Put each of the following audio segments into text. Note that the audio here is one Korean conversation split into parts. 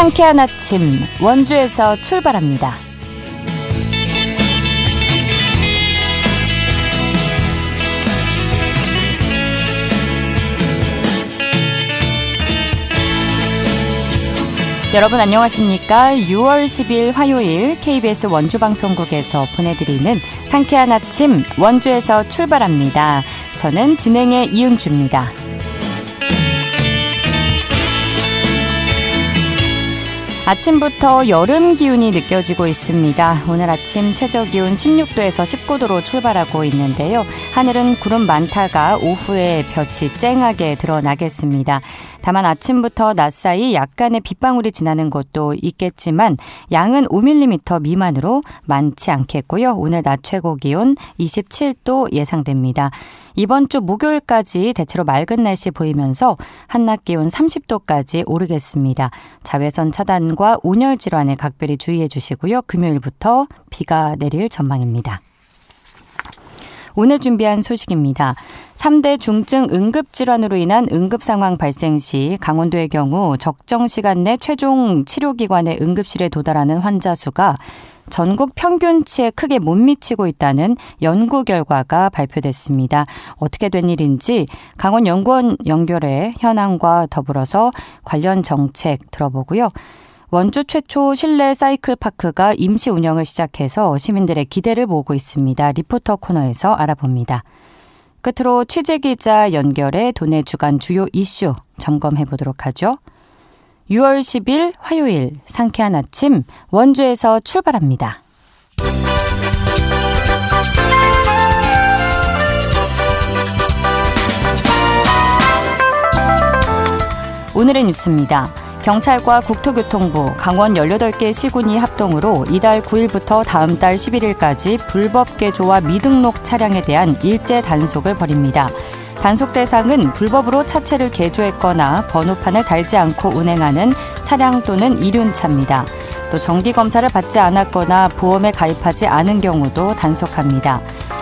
상쾌한 아침 원주에서 출발합니다. 여러분 안녕하십니까? 6월 10일 화요일 KBS 원주방송국에서 보내드리는 상쾌한 아침 원주에서 출발합니다. 저는 진행의 이은주입니다. 아침부터 여름 기운이 느껴지고 있습니다. 오늘 아침 최저기온 16도에서 19도로 출발하고 있는데요. 하늘은 구름 많다가 오후에 볕이 쨍하게 드러나겠습니다. 다만 아침부터 낮 사이 약간의 빗방울이 지나는 곳도 있겠지만 양은 5mm 미만으로 많지 않겠고요. 오늘 낮 최고 기온 27도 예상됩니다. 이번 주 목요일까지 대체로 맑은 날씨 보이면서 한낮 기온 30도까지 오르겠습니다. 자외선 차단과 온열 질환에 각별히 주의해 주시고요. 금요일부터 비가 내릴 전망입니다. 오늘 준비한 소식입니다. 3대 중증 응급질환으로 인한 응급상황 발생 시 강원도의 경우 적정 시간 내 최종 치료기관의 응급실에 도달하는 환자 수가 전국 평균치에 크게 못 미치고 있다는 연구 결과가 발표됐습니다. 어떻게 된 일인지 강원연구원 연결해 현황과 더불어서 관련 정책 들어보고요. 원주 최초 실내 사이클파크가 임시 운영을 시작해서 시민들의 기대를 모으고 있습니다. 리포터 코너에서 알아봅니다. 끝으로 취재기자 연결해 도내 주간 주요 이슈 점검해 보도록 하죠. 6월 10일 화요일 상쾌한 아침 원주에서 출발합니다. 오늘의 뉴스입니다. 경찰과 국토교통부, 강원 18개 시군이 합동으로 이달 9일부터 다음 달 11일까지 불법 개조와 미등록 차량에 대한 일제 단속을 벌입니다. 단속 대상은 불법으로 차체를 개조했거나 번호판을 달지 않고 운행하는 차량 또는 이륜차입니다. 또 정기검사를 받지 않았거나 보험에 가입하지 않은 경우도 단속합니다.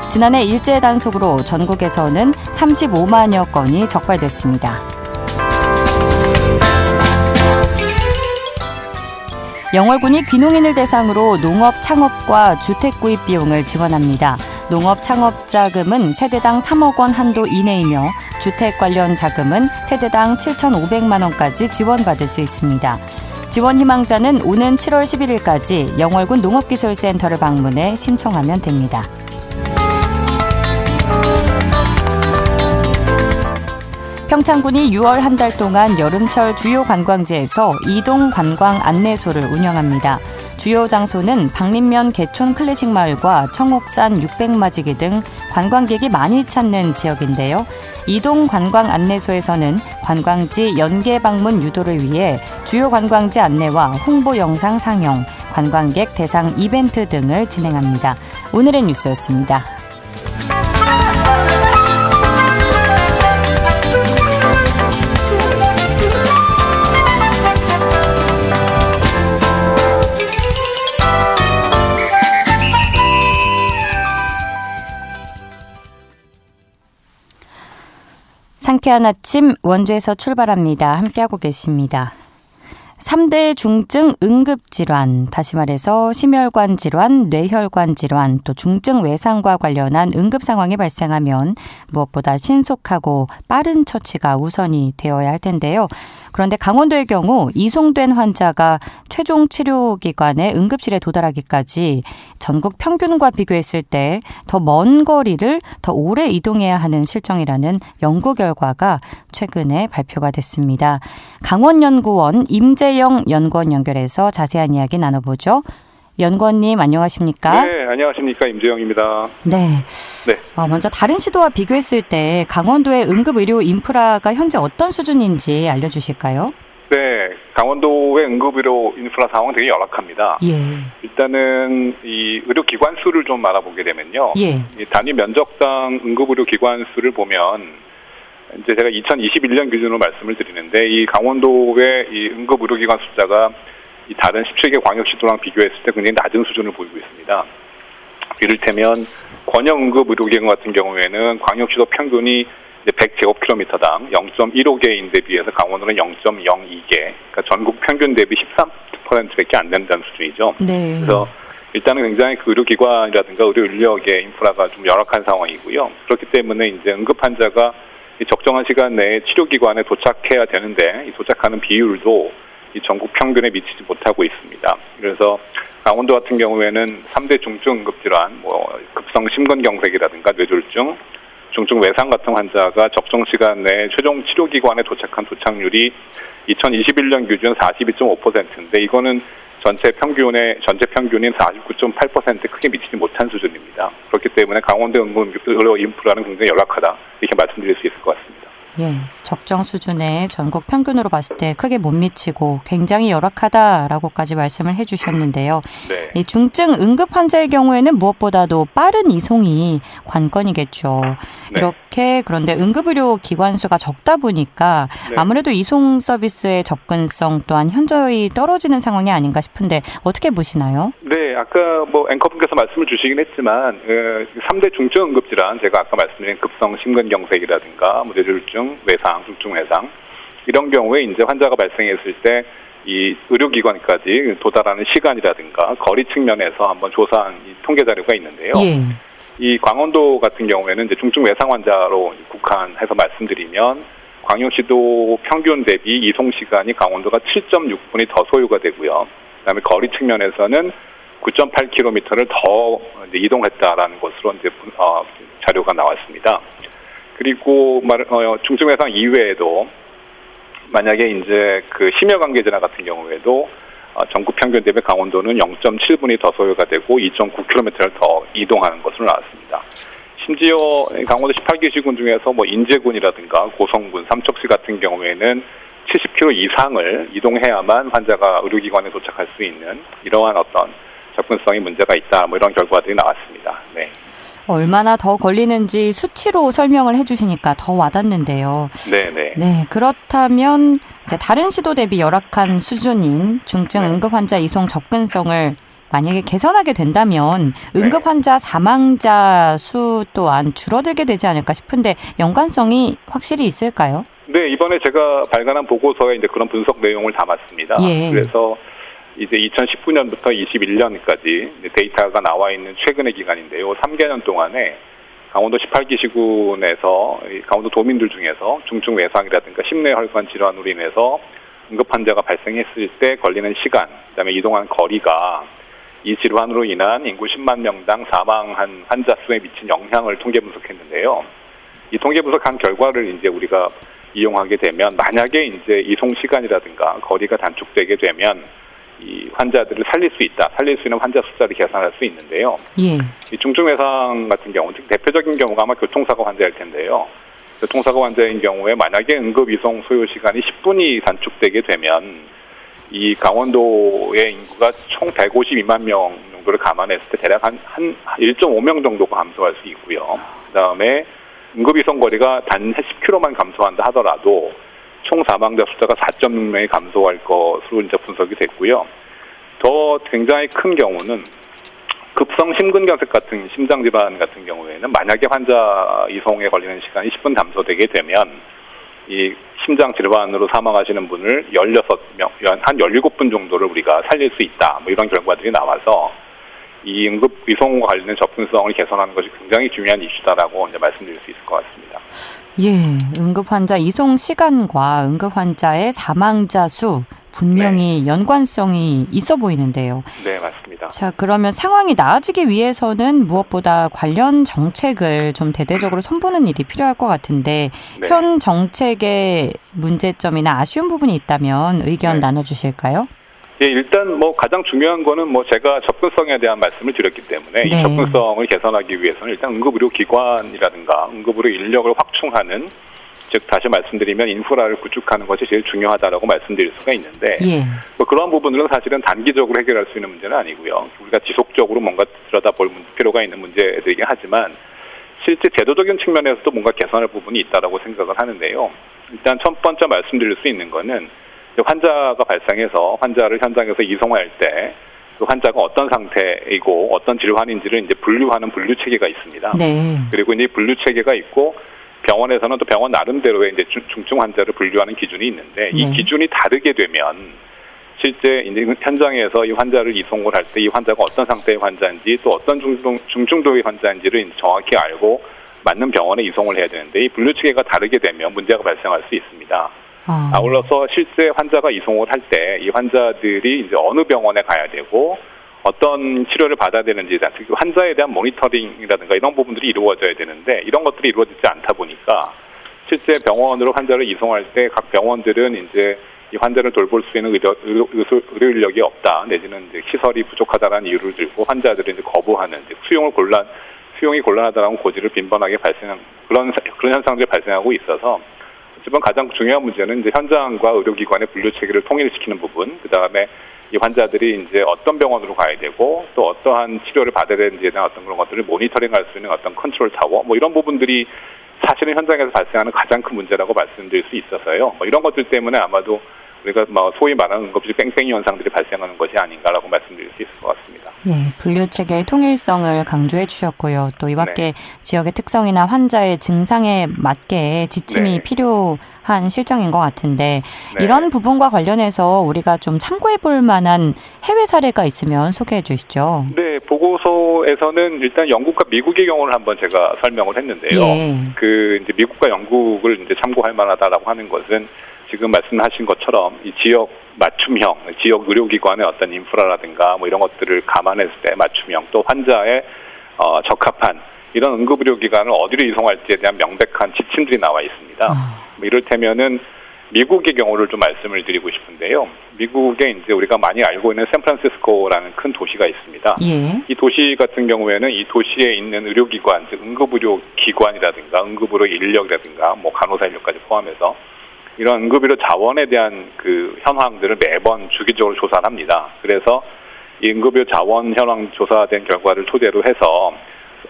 지난해 일제 단속으로 전국에서는 35만여 건이 적발됐습니다. 영월군이 귀농인을 대상으로 농업 창업과 주택 구입 비용을 지원합니다. 농업 창업 자금은 세대당 3억 원 한도 이내이며 주택 관련 자금은 세대당 7,500만 원까지 지원받을 수 있습니다. 지원 희망자는 오는 7월 11일까지 영월군 농업기술센터를 방문해 신청하면 됩니다. 평창군이 6월 한 달 동안 여름철 주요 관광지에서 이동 관광 안내소를 운영합니다. 주요 장소는 박림면 개촌 클래식 마을과 청옥산 600마지기 등 관광객이 많이 찾는 지역인데요. 이동 관광 안내소에서는 관광지 연계 방문 유도를 위해 주요 관광지 안내와 홍보 영상 상영, 관광객 대상 이벤트 등을 진행합니다. 오늘의 뉴스였습니다. 상쾌한 아침 원주에서 출발합니다. 함께하고 계십니다. 3대 중증 응급질환, 다시 말해서 심혈관 질환, 뇌혈관 질환, 또 중증 외상과 관련한 응급 상황이 발생하면 무엇보다 신속하고 빠른 처치가 우선이 되어야 할 텐데요. 그런데 강원도의 경우 이송된 환자가 최종 치료기관의 응급실에 도달하기까지 전국 평균과 비교했을 때 더 먼 거리를 더 오래 이동해야 하는 실정이라는 연구 결과가 최근에 발표가 됐습니다. 강원연구원 임재영 연구원 연결해서 자세한 이야기 나눠보죠. 연구원님 안녕하십니까? 네, 안녕하십니까. 임재영입니다. 네. 먼저 다른 시도와 비교했을 때 강원도의 응급의료 인프라가 현재 어떤 수준인지 알려주실까요? 네, 강원도의 응급의료 인프라 상황은 되게 열악합니다. 예. 일단은 이 의료기관 수를 좀 알아보게 되면요. 예. 이 단위 면적당 응급의료 기관 수를 보면 이제 제가 2021년 기준으로 말씀을 드리는데 이 강원도의 이 응급의료기관 숫자가 이 다른 17개 광역시도랑 비교했을 때 굉장히 낮은 수준을 보이고 있습니다. 이를테면 권역응급의료기관 같은 경우에는 광역시도 평균이 이제 100제곱킬로미터당 0.15개인데 비해서 강원도는 0.02개, 그러니까 전국 평균 대비 13%밖에 안 된다는 수준이죠. 네. 그래서 일단은 굉장히 그 의료기관이라든가 의료 인력의 인프라가 좀 열악한 상황이고요. 그렇기 때문에 이제 응급 환자가 적정한 시간 내에 치료기관에 도착해야 되는데 이 도착하는 비율도 이 전국 평균에 미치지 못하고 있습니다. 그래서 강원도 같은 경우에는 3대 중증 응급질환, 급성 심근경색이라든가 뇌졸중, 중증 외상 같은 환자가 적정 시간 내에 최종 치료기관에 도착한 도착률이 2021년 기준 42.5%인데 이거는 전체 평균인 49.8% 크게 미치지 못한 수준입니다. 그렇기 때문에 강원도 의료 인프라는 굉장히 열악하다 이렇게 말씀드릴 수 있을 것 같습니다. 예, 적정 수준의 전국 평균으로 봤을 때 크게 못 미치고 굉장히 열악하다라고까지 말씀을 해주셨는데요. 네. 이 중증 응급 환자의 경우에는 무엇보다도 빠른 이송이 관건이겠죠. 네. 이렇게 그런데 응급의료 기관 수가 적다 보니까 네. 아무래도 이송 서비스의 접근성 또한 현저히 떨어지는 상황이 아닌가 싶은데 어떻게 보시나요? 네, 아까 앵커분께서 말씀을 주시긴 했지만 3대 중증 응급질환 제가 아까 말씀드린 급성 심근경색이라든가 뇌졸중, 외상, 중증 외상 이런 경우에 이제 환자가 발생했을 때 이 의료기관까지 도달하는 시간이라든가 거리 측면에서 한번 조사한 이 통계 자료가 있는데요. 예. 이 강원도 같은 경우에는 이제 중증 외상 환자로 국한해서 말씀드리면 광역시도 평균 대비 이송 시간이 강원도가 7.6분이 더 소요가 되고요. 그다음에 거리 측면에서는 9.8km를 더 이동했다라는 것으로 이제 자료가 나왔습니다. 그리고 중증 외상 이외에도 만약에 이제 그 심혈관계 질환 같은 경우에도 전국 평균 대비 강원도는 0.7분이 더 소요가 되고 2.9km를 더 이동하는 것으로 나왔습니다. 심지어 강원도 18개 시군 중에서 인제군이라든가 고성군, 삼척시 같은 경우에는 70km 이상을 이동해야만 환자가 의료기관에 도착할 수 있는 이러한 어떤 접근성이 문제가 있다. 이런 결과들이 나왔습니다. 네. 얼마나 더 걸리는지 수치로 설명을 해주시니까 더 와닿는데요. 네네. 네, 그렇다면 이제 다른 시도 대비 열악한 수준인 중증 응급 환자 이송 접근성을 만약에 개선하게 된다면 응급 환자 사망자 수 또한 줄어들게 되지 않을까 싶은데 연관성이 확실히 있을까요? 네, 이번에 제가 발간한 보고서에 이제 그런 분석 내용을 담았습니다. 예. 그래서 이제 2019년부터 21년까지 데이터가 나와 있는 최근의 기간인데요. 3개년 동안에 강원도 18기 시군에서 강원도 도민들 중에서 중증 외상이라든가 심뇌혈관 질환으로 인해서 응급 환자가 발생했을 때 걸리는 시간, 그다음에 이동하는 거리가 이 질환으로 인한 인구 10만 명당 사망한 환자 수에 미친 영향을 통계 분석했는데요. 이 통계 분석한 결과를 이제 우리가 이용하게 되면 만약에 이제 이송 시간이라든가 거리가 단축되게 되면 이 환자들을 살릴 수 있다. 살릴 수 있는 환자 숫자를 계산할 수 있는데요. 예. 이 중증 외상 같은 경우, 특히 대표적인 경우가 아마 교통사고 환자일 텐데요. 교통사고 환자인 경우에 만약에 응급 이송 소요 시간이 10분이 단축되게 되면 이 강원도의 인구가 총 152만 명 정도를 감안했을 때 대략 한 1.5명 정도가 감소할 수 있고요. 그다음에 응급 이송 거리가 단 10km만 감소한다 하더라도 총 사망자 숫자가 4.6명이 감소할 것으로 이제 분석이 됐고요. 더 굉장히 큰 경우는 급성 심근경색 같은 심장 질환 같은 경우에는 만약에 환자 이송에 걸리는 시간이 10분 감소되게 되면 이 심장 질환으로 사망하시는 분을 16명, 한 17분 정도를 우리가 살릴 수 있다. 이런 결과들이 나와서 이 응급 이송과 관련된 접근성을 개선하는 것이 굉장히 중요한 이슈다라고 이제 말씀드릴 수 있을 것 같습니다. 예, 응급 환자 이송 시간과 응급 환자의 사망자 수 분명히 연관성이 있어 보이는데요. 네, 맞습니다. 자, 그러면 상황이 나아지기 위해서는 무엇보다 관련 정책을 좀 대대적으로 손보는 일이 필요할 것 같은데 현 정책의 문제점이나 아쉬운 부분이 있다면 의견 나눠주실까요? 예, 일단 가장 중요한 거는 제가 접근성에 대한 말씀을 드렸기 때문에 이 접근성을 개선하기 위해서는 일단 응급의료기관이라든가 응급의료 인력을 확충하는, 즉 다시 말씀드리면 인프라를 구축하는 것이 제일 중요하다라고 말씀드릴 수가 있는데 그런 부분들은 사실은 단기적으로 해결할 수 있는 문제는 아니고요. 우리가 지속적으로 뭔가 들여다볼 필요가 있는 문제들이긴 하지만 실제 제도적인 측면에서도 뭔가 개선할 부분이 있다라고 생각을 하는데요. 일단 첫 번째 말씀드릴 수 있는 거는 환자가 발생해서 환자를 현장에서 이송할 때 그 환자가 어떤 상태이고 어떤 질환인지를 이제 분류하는 분류 체계가 있습니다. 네. 그리고 이제 분류 체계가 있고 병원에서는 또 병원 나름대로의 이제 중증 환자를 분류하는 기준이 있는데 이 기준이 다르게 되면 실제 이제 현장에서 이 환자를 이송을 할 때 이 환자가 어떤 상태의 환자인지 또 어떤 중증도의 환자인지를 정확히 알고 맞는 병원에 이송을 해야 되는데 이 분류 체계가 다르게 되면 문제가 발생할 수 있습니다. 아울러서 실제 환자가 이송을 할 때 이 환자들이 이제 어느 병원에 가야 되고 어떤 치료를 받아야 되는지, 특히 환자에 대한 모니터링이라든가 이런 부분들이 이루어져야 되는데 이런 것들이 이루어지지 않다 보니까 실제 병원으로 환자를 이송할 때 각 병원들은 이제 이 환자를 돌볼 수 있는 의료 인력이 없다, 내지는 이제 시설이 부족하다는 이유를 들고 환자들이 이제 거부하는 수용이 곤란하다는 고지를 빈번하게 발생한 그런 현상들이 발생하고 있어서 어쨌든 가장 중요한 문제는 이제 현장과 의료기관의 분류 체계를 통일시키는 부분, 그 다음에 이 환자들이 이제 어떤 병원으로 가야 되고 또 어떠한 치료를 받아야 되는지에 대한 어떤 그런 것들을 모니터링할 수 있는 어떤 컨트롤 타워, 뭐 이런 부분들이 사실은 현장에서 발생하는 가장 큰 문제라고 말씀드릴 수 있어서요. 뭐 이런 것들 때문에 아마도 우리가 소위 말하는 응급실 뺑뺑이 현상들이 발생하는 것이 아닌가라고 말씀드릴 수 있을 것 같습니다. 예, 분류 체계의 통일성을 강조해 주셨고요. 또 이밖에 지역의 특성이나 환자의 증상에 맞게 지침이 필요한 실정인 것 같은데 이런 부분과 관련해서 우리가 좀 참고해 볼 만한 해외 사례가 있으면 소개해 주시죠. 네, 보고서에서는 일단 영국과 미국의 경우를 한번 제가 설명을 했는데요. 이제 미국과 영국을 이제 참고할 만하다라고 하는 것은 지금 말씀하신 것처럼 이 지역 맞춤형, 지역 의료기관의 어떤 인프라라든가 뭐 이런 것들을 감안했을 때 맞춤형, 또 환자의 적합한 이런 응급의료기관을 어디로 이송할지에 대한 명백한 지침들이 나와 있습니다. 뭐 이를테면은 미국의 경우를 좀 말씀을 드리고 싶은데요. 미국에 이제 우리가 많이 알고 있는 샌프란시스코라는 큰 도시가 있습니다. 이 도시 같은 경우에는 이 도시에 있는 의료기관, 즉 응급의료기관이라든가 응급의료 인력이라든가 뭐 간호사 인력까지 포함해서 이런 응급의료 자원에 대한 그 현황들을 매번 주기적으로 조사를 합니다. 그래서 이 응급의료 자원 현황 조사된 결과를 토대로 해서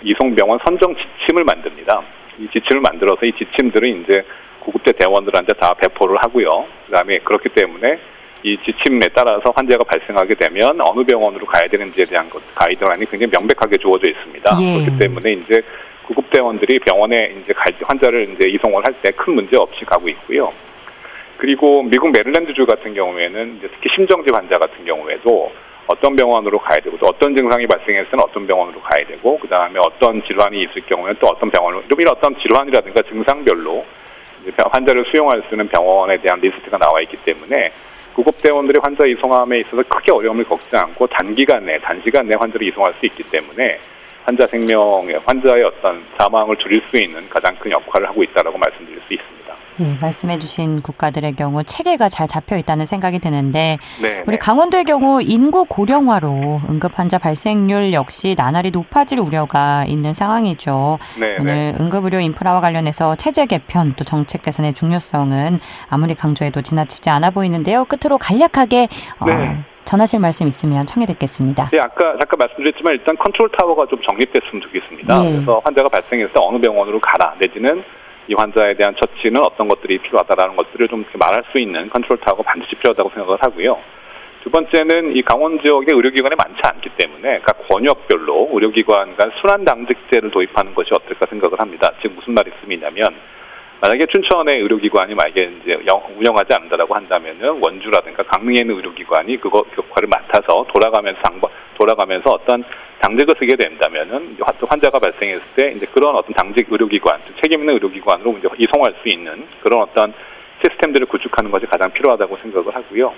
이송병원 선정 지침을 만듭니다. 이 지침을 만들어서 이 지침들은 이제 구급대 대원들한테 다 배포를 하고요. 그다음에 그렇기 때문에 이 지침에 따라서 환자가 발생하게 되면 어느 병원으로 가야 되는지에 대한 가이드라인이 굉장히 명백하게 주어져 있습니다. 그렇기 때문에 이제 구급대원들이 병원에 이제 환자를 이제 이송을 할 때 큰 문제 없이 가고 있고요. 그리고 미국 메릴랜드주 같은 경우에는 이제 특히 심정지 환자 같은 경우에도 어떤 병원으로 가야 되고 또 어떤 증상이 발생했을 때는 어떤 병원으로 가야 되고 그 다음에 어떤 질환이 있을 경우에는 또 어떤 병원으로, 이런 어떤 질환이라든가 증상별로 이제 환자를 수용할 수 있는 병원에 대한 리스트가 나와 있기 때문에 구급대원들이 환자 이송함에 있어서 크게 어려움을 겪지 않고 단시간 내 환자를 이송할 수 있기 때문에 환자의 어떤 사망을 줄일 수 있는 가장 큰 역할을 하고 있다라고 말씀드릴 수 있습니다. 예, 말씀해 주신 국가들의 경우 체계가 잘 잡혀 있다는 생각이 드는데 우리 강원도의 경우 인구 고령화로 응급 환자 발생률 역시 나날이 높아질 우려가 있는 상황이죠. 오늘 응급의료 인프라와 관련해서 체제 개편 또 정책 개선의 중요성은 아무리 강조해도 지나치지 않아 보이는데요. 끝으로 간략하게 전하실 말씀 있으면 청해 듣겠습니다. 네, 아까 잠깐 말씀드렸지만 일단 컨트롤 타워가 좀 정립됐으면 좋겠습니다. 그래서 환자가 발생했을 때 어느 병원으로 가라, 내지는 이 환자에 대한 처치는 어떤 것들이 필요하다라는 것들을 좀 말할 수 있는 컨트롤 타워가 반드시 필요하다고 생각을 하고요. 두 번째는 이 강원 지역에 의료기관이 많지 않기 때문에 각 권역별로 의료기관 간 순환당직제를 도입하는 것이 어떨까 생각을 합니다. 즉 무슨 말씀이냐면 만약에 춘천의 의료기관이 만약에 이제 운영하지 않는다라고 한다면은 원주라든가 강릉에 있는 의료기관이 그 역할을 맡아서 돌아가면서 어떤 당직을 쓰게 된다면은 환자가 발생했을 때 이제 그런 어떤 당직 의료기관, 책임 있는 의료기관으로 이제 이송할 수 있는 그런 어떤 시스템들을 구축하는 것이 가장 필요하다고 생각을 하고요.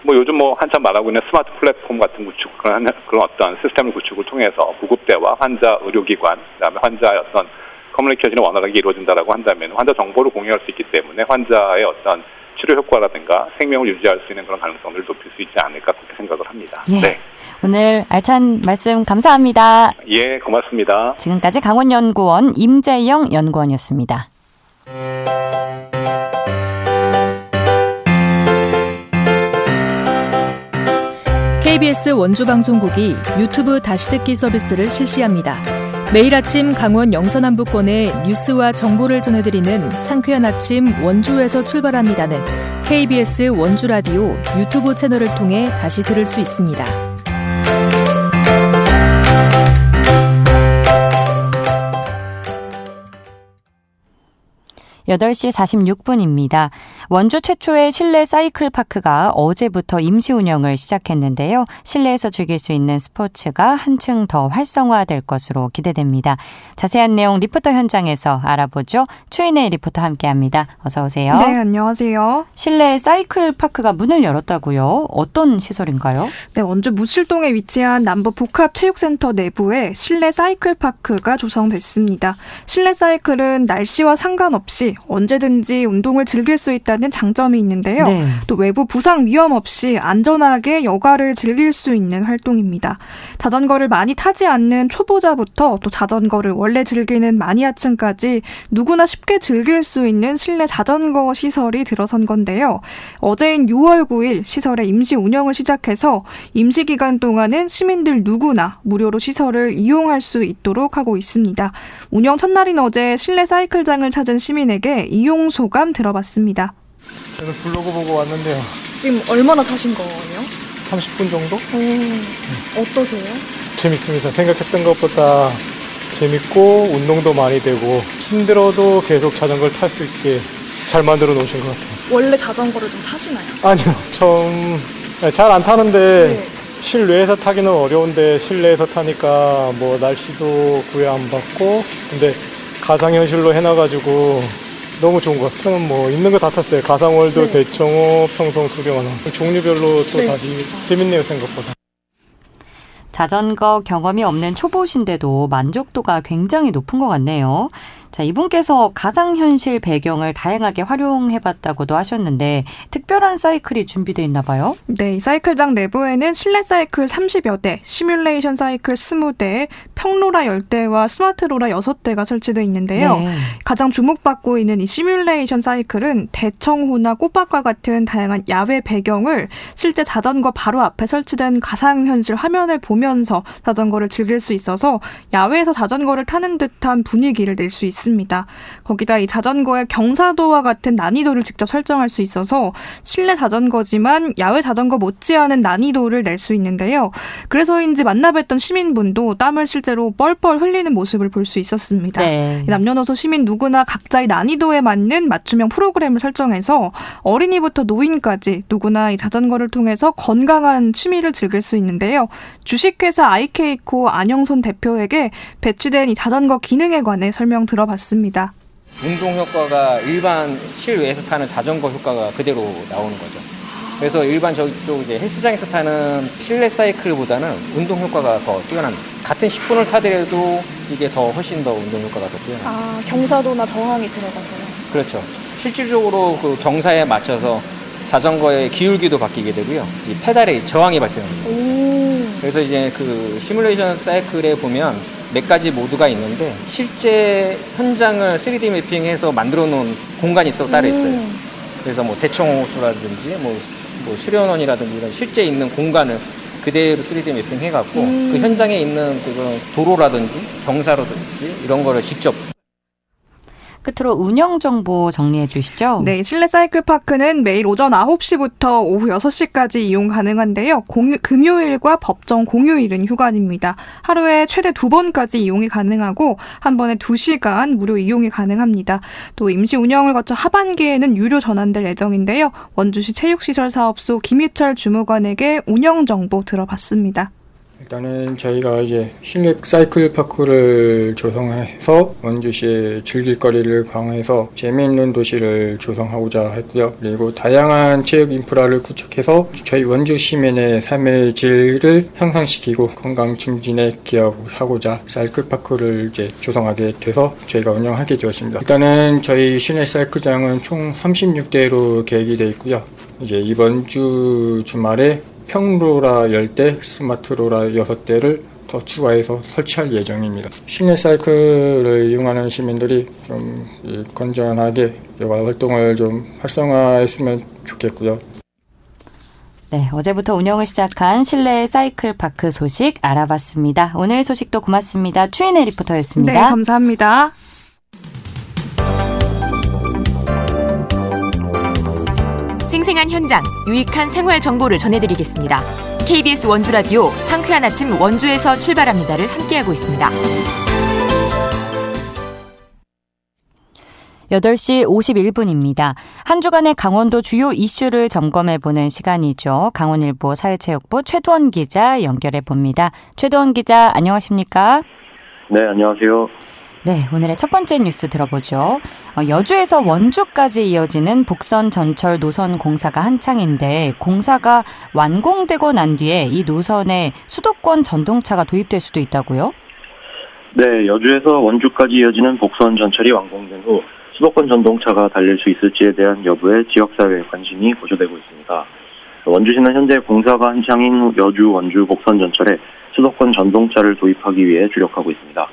뭐 요즘 한참 말하고 있는 스마트 플랫폼 같은 그런 어떤 시스템을 구축을 통해서 구급대와 환자 의료기관, 그다음에 환자의 어떤 커뮤니케이션이 원활하게 이루어진다라고 한다면 환자 정보를 공유할 수 있기 때문에 환자의 어떤 치료 효과라든가 생명을 유지할 수 있는 그런 가능성들을 높일 수 있지 않을까 그렇게 생각을 합니다. 오늘 알찬 말씀 감사합니다. 예, 고맙습니다. 지금까지 강원연구원 임재영 연구원이었습니다. KBS 원주방송국이 유튜브 다시 듣기 서비스를 실시합니다. 매일 아침 강원 영서남부권의 뉴스와 정보를 전해드리는 상쾌한 아침 원주에서 출발합니다는 KBS 원주라디오 유튜브 채널을 통해 다시 들을 수 있습니다. 8시 46분입니다. 원주 최초의 실내 사이클 파크가 어제부터 임시 운영을 시작했는데요. 실내에서 즐길 수 있는 스포츠가 한층 더 활성화될 것으로 기대됩니다. 자세한 내용 리포터 현장에서 알아보죠. 추인의 리포터 함께합니다. 어서 오세요. 네, 안녕하세요. 실내 사이클 파크가 문을 열었다고요? 어떤 시설인가요? 네, 원주 무실동에 위치한 남부 복합체육센터 내부에 실내 사이클 파크가 조성됐습니다. 실내 사이클은 날씨와 상관없이 언제든지 운동을 즐길 수 있다는 장점이 있는데요. 네. 또 외부 부상 위험 없이 안전하게 여가를 즐길 수 있는 활동입니다. 자전거를 많이 타지 않는 초보자부터 또 자전거를 원래 즐기는 마니아층까지 누구나 쉽게 즐길 수 있는 실내 자전거 시설이 들어선 건데요. 어제인 6월 9일 시설의 임시 운영을 시작해서 임시 기간 동안은 시민들 누구나 무료로 시설을 이용할 수 있도록 하고 있습니다. 운영 첫날인 어제 실내 사이클장을 찾은 시민에게 이용 소감 들어봤습니다. 저는 블로그 보고 왔는데요. 지금 얼마나 타신 거예요? 30분 정도? 어떠세요? 재밌습니다. 생각했던 것보다 재밌고 운동도 많이 되고 힘들어도 계속 자전거를 탈 수 있게 잘 만들어 놓으신 것 같아요. 원래 자전거를 좀 타시나요? 아니요. 잘 안 타는데 네. 실내에서 타기는 어려운데 실내에서 타니까 뭐 날씨도 구애 안 받고 근데 가상현실로 해놔가지고 너무 좋은 것 같아요. 저는 뭐 있는 거 다 탔어요. 가상월드, 네. 대청호, 평성, 수경원 종류별로 또 네. 다시 재밌네요, 생각보다. 자전거 경험이 없는 초보신데도 만족도가 굉장히 높은 것 같네요. 자, 이분께서 가상현실 배경을 다양하게 활용해봤다고도 하셨는데 특별한 사이클이 준비되어 있나 봐요? 네, 이 사이클장 내부에는 실내 사이클 30여 대, 시뮬레이션 사이클 20대, 평로라 10대와 스마트로라 6대가 설치되어 있는데요. 네. 가장 주목받고 있는 이 시뮬레이션 사이클은 대청호나 꽃밭과 같은 다양한 야외 배경을 실제 자전거 바로 앞에 설치된 가상현실 화면을 보면서 자전거를 즐길 수 있어서 야외에서 자전거를 타는 듯한 분위기를 낼 수 있습니다. 거기다 이 자전거의 경사도와 같은 난이도를 직접 설정할 수 있어서 실내 자전거지만 야외 자전거 못지않은 난이도를 낼 수 있는데요. 그래서인지 만나뵀던 시민분도 땀을 실제로 뻘뻘 흘리는 모습을 볼 수 있었습니다. 네. 남녀노소 시민 누구나 각자의 난이도에 맞는 맞춤형 프로그램을 설정해서 어린이부터 노인까지 누구나 이 자전거를 통해서 건강한 취미를 즐길 수 있는데요. 주식회사 아이케이코 안영손 대표에게 배치된 이 자전거 기능에 관해 설명 들어봤습니다. 운동 효과가 일반 실외에서 타는 자전거 효과가 그대로 나오는 거죠. 그래서 일반 저쪽 이제 헬스장에서 타는 실내 사이클보다는 운동 효과가 더 뛰어납니다. 같은 10분을 타더라도 이게 더 훨씬 더 운동 효과가 더 뛰어납니다. 아, 경사도나 저항이 들어가서요? 그렇죠. 실질적으로 그 경사에 맞춰서 자전거의 기울기도 바뀌게 되고요. 이 페달에 저항이 발생합니다. 그래서 이제 그 시뮬레이션 사이클에 보면 몇 가지 모드가 있는데 실제 현장을 3D 매핑해서 만들어 놓은 공간이 또 따로 있어요. 그래서 뭐 대청호수라든지 뭐 수련원이라든지 이런 실제 있는 공간을 그대로 3D 매핑해갖고 그 현장에 있는 그런 도로라든지 경사로든지 이런 거를 직접. 끝으로 운영 정보 정리해 주시죠. 네, 실내 사이클 파크는 매일 오전 9시부터 오후 6시까지 이용 가능한데요. 금요일과 법정 공휴일은 휴관입니다. 하루에 최대 2번까지 이용이 가능하고 한 번에 2시간 무료 이용이 가능합니다. 또 임시 운영을 거쳐 하반기에는 유료 전환될 예정인데요. 원주시 체육시설사업소 김희철 주무관에게 운영 정보 들어봤습니다. 일단은 저희가 이제 실내 사이클 파크를 조성해서 원주시의 즐길거리를 강화해서 재미있는 도시를 조성하고자 했고요. 그리고 다양한 체육 인프라를 구축해서 저희 원주 시민의 삶의 질을 향상시키고 건강 증진에 기여하고자 사이클 파크를 이제 조성하게 돼서 저희가 운영하게 되었습니다. 일단은 저희 실내 사이클장은 총 36대로 계획이 되어 있고요. 이제 이번 주 주말에 평로라 10대, 스마트로라 6대를 더 추가해서 설치할 예정입니다. 실내 사이클을 이용하는 시민들이 좀 건전하게 여가 활동을 좀 활성화했으면 좋겠고요. 네, 어제부터 운영을 시작한 실내 사이클 파크 소식 알아봤습니다. 오늘 소식도 고맙습니다. 추인의 리포터였습니다. 네, 감사합니다. 생생한 현장, 유익한 생활 정보를 전해드리겠습니다. KBS 원주라디오 상쾌한 아침 원주에서 출발합니다를 함께하고 있습니다. 8시 51분입니다. 한 주간의 강원도 주요 이슈를 점검해보는 시간이죠. 강원일보 사회체육부 최두원 기자 연결해봅니다. 최두원 기자, 안녕하십니까? 네, 안녕하세요. 네, 오늘의 첫 번째 뉴스 들어보죠. 여주에서 원주까지 이어지는 복선 전철 노선 공사가 한창인데 공사가 완공되고 난 뒤에 이 노선에 수도권 전동차가 도입될 수도 있다고요? 네, 여주에서 원주까지 이어지는 복선 전철이 완공된 후 수도권 전동차가 달릴 수 있을지에 대한 여부에 지역사회의 관심이 고조되고 있습니다. 원주시는 현재 공사가 한창인 여주 원주 복선 전철에 수도권 전동차를 도입하기 위해 주력하고 있습니다.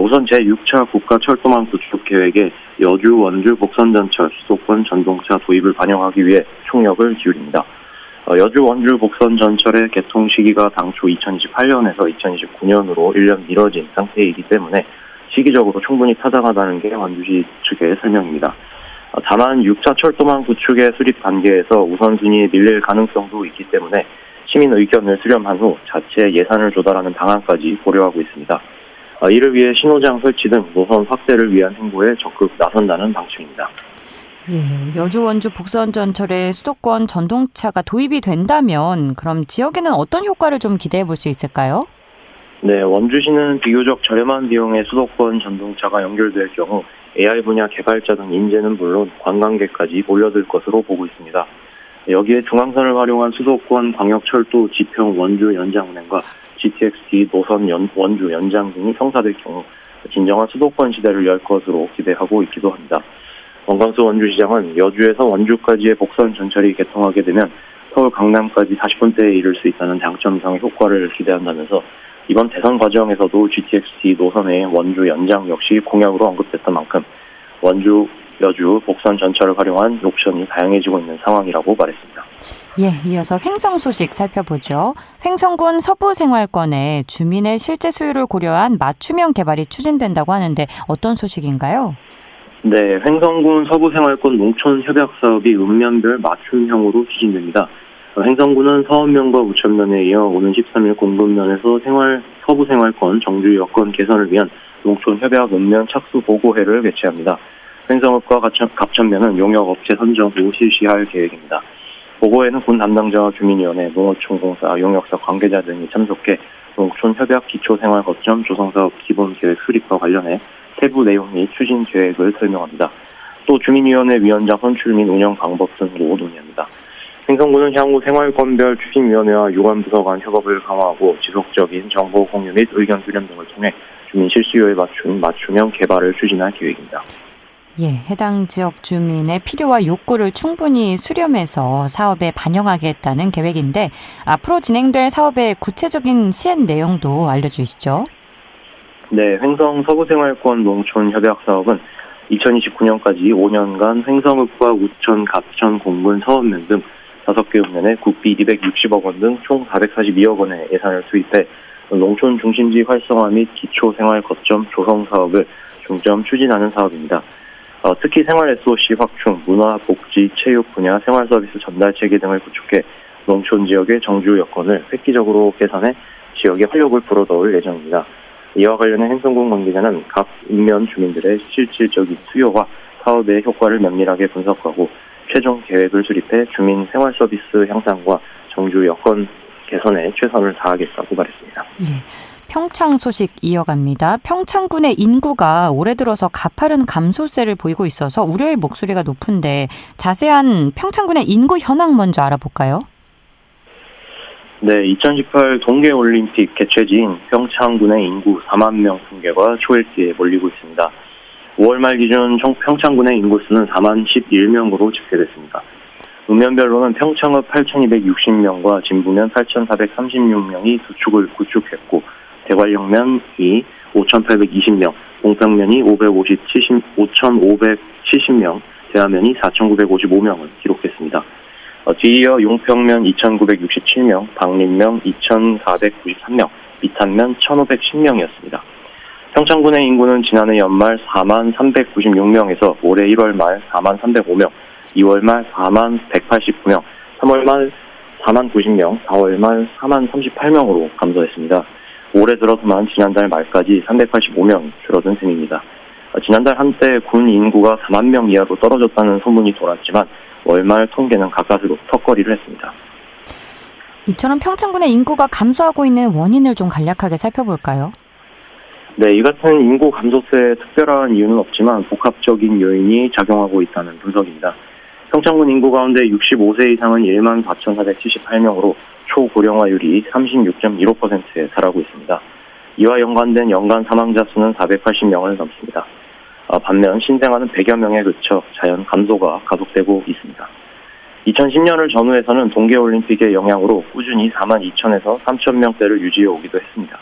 우선 제6차 국가철도망 구축 계획에 여주 원주 복선 전철 수도권 전동차 도입을 반영하기 위해 총력을 기울입니다. 여주 원주 복선 전철의 개통 시기가 당초 2028년에서 2029년으로 1년 미뤄진 상태이기 때문에 시기적으로 충분히 타당하다는 게 원주시 측의 설명입니다. 다만 6차 철도망 구축의 수립 단계에서 우선순위에 밀릴 가능성도 있기 때문에 시민 의견을 수렴한 후 자체 예산을 조달하는 방안까지 고려하고 있습니다. 이를 위해 신호장 설치 등 노선 확대를 위한 행보에 적극 나선다는 방침입니다. 예, 여주 원주 복선 전철에 수도권 전동차가 도입이 된다면 그럼 지역에는 어떤 효과를 좀 기대해 볼 수 있을까요? 네, 원주시는 비교적 저렴한 비용의 수도권 전동차가 연결될 경우 AI 분야 개발자 등 인재는 물론 관광객까지 몰려들 것으로 보고 있습니다. 여기에 중앙선을 활용한 수도권 광역철도 지평 원주 연장 운행과 GTX-D 노선 원주 연장 등이 성사될 경우 진정한 수도권 시대를 열 것으로 기대하고 있기도 합니다. 원광수 원주시장은 여주에서 원주까지의 복선 전철이 개통하게 되면 서울 강남까지 40분대에 이를 수 있다는 장점상의 효과를 기대한다면서 이번 대선 과정에서도 GTX-D 노선의 원주 연장 역시 공약으로 언급됐던 만큼 원주, 여주, 복선 전철을 활용한 옵션이 다양해지고 있는 상황이라고 말했습니다. 예, 이어서 횡성 소식 살펴보죠. 횡성군 서부생활권에 주민의 실제 수요를 고려한 맞춤형 개발이 추진된다고 하는데 어떤 소식인가요? 네, 횡성군 서부생활권 농촌협약사업이 읍면별 맞춤형으로 추진됩니다. 횡성군은 서읍면과 우천면에 이어 오는 13일 공급면에서 서부생활권 정주 여건 개선을 위한 농촌협약 읍면 착수 보고회를 개최합니다. 횡성읍과 갑천면은 용역업체 선정 후 실시할 계획입니다. 보고회는 군 담당자와 주민위원회, 농어촌공사, 용역사 관계자 등이 참석해 농촌협약 기초생활 거점 조성사업 기본계획 수립과 관련해 세부 내용 및 추진 계획을 설명합니다. 또 주민위원회 위원장 선출 및 운영 방법 등도 논의합니다. 횡성군은 향후 생활권별 추진위원회와 유관부서 간 협업을 강화하고 지속적인 정보 공유 및 의견 수렴 등을 통해 주민 실수요에 맞춘 맞춤형 개발을 추진할 계획입니다. 예, 해당 지역 주민의 필요와 욕구를 충분히 수렴해서 사업에 반영하겠다는 계획인데 앞으로 진행될 사업의 구체적인 시행 내용도 알려주시죠. 네, 횡성 서부생활권 농촌협약사업은 2029년까지 5년간 횡성읍과 우천, 갑천, 공군, 서읍면 등 5개 읍면에 국비 260억 원 등 총 442억 원의 예산을 투입해 농촌 중심지 활성화 및 기초생활 거점 조성 사업을 중점 추진하는 사업입니다. 특히 생활 SOC 확충, 문화, 복지, 체육 분야 생활 서비스 전달 체계 등을 구축해 농촌 지역의 정주 여건을 획기적으로 개선해 지역에 활력을 불어넣을 예정입니다. 이와 관련해 횡성군 관계자는 각 읍면 주민들의 실질적인 수요와 사업의 효과를 면밀하게 분석하고 최종 계획을 수립해 주민 생활 서비스 향상과 정주 여건 개선에 최선을 다하겠다고 말했습니다. 예. 평창 소식 이어갑니다. 평창군의 인구가 올해 들어서 가파른 감소세를 보이고 있어서 우려의 목소리가 높은데 자세한 평창군의 인구 현황 먼저 알아볼까요? 네, 2018 동계올림픽 개최지인 평창군의 인구 4만 명 통계가 초일기에 몰리고 있습니다. 5월 말 기준 평창군의 인구수는 4만 11명으로 집계됐습니다. 읍면별로는 평창읍 8,260명과 진부면 8,436명이 구축했고 대관령면이 5,820명, 봉평면이 5,570명, 대하면이 4,955명을 기록했습니다. 뒤이어 용평면 2,967명, 방림면 2,493명, 미탄면 1,510명이었습니다. 평창군의 인구는 지난해 연말 4만 396명에서 올해 1월 말 4만 305명, 2월 말 4만 189명, 3월 말 4만 90명, 4월 말 4만 38명으로 감소했습니다. 올해 들어서만 지난달 말까지 385명이 줄어든 셈입니다. 지난달 한때 군 인구가 4만 명 이하로 떨어졌다는 소문이 돌았지만 월말 통계는 가까스로 턱걸이를 했습니다. 이처럼 평창군의 인구가 감소하고 있는 원인을 좀 간략하게 살펴볼까요? 네, 이 같은 인구 감소세에 특별한 이유는 없지만 복합적인 요인이 작용하고 있다는 분석입니다. 평창군 인구 가운데 65세 이상은 14,478명으로 초고령화율이 36.15%에 달하고 있습니다. 이와 연관된 연간 사망자 수는 480명을 넘습니다. 반면 신생아는 100여 명에 그쳐 자연 감소가 가속되고 있습니다. 2010년을 전후해서는 동계올림픽의 영향으로 꾸준히 4만 2천에서 3천 명대를 유지해 오기도 했습니다.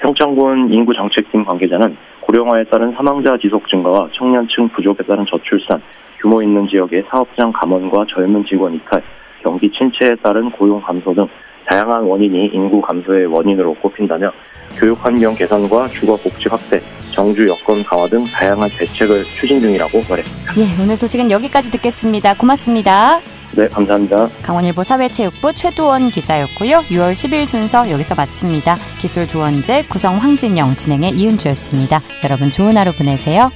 평창군 인구정책팀 관계자는 고령화에 따른 사망자 지속 증가와 청년층 부족에 따른 저출산, 규모 있는 지역의 사업장 감원과 젊은 직원 이탈, 경기 침체에 따른 고용 감소 등 다양한 원인이 인구 감소의 원인으로 꼽힌다며 교육 환경 개선과 주거 복지 확대, 정주 여건 강화 등 다양한 대책을 추진 중이라고 말했습니다. 예, 오늘 소식은 여기까지 듣겠습니다. 고맙습니다. 네, 감사합니다. 강원일보 사회체육부 최두원 기자였고요. 6월 10일 순서 여기서 마칩니다. 기술 조원재, 구성 황진영, 진행의 이은주였습니다. 여러분 좋은 하루 보내세요.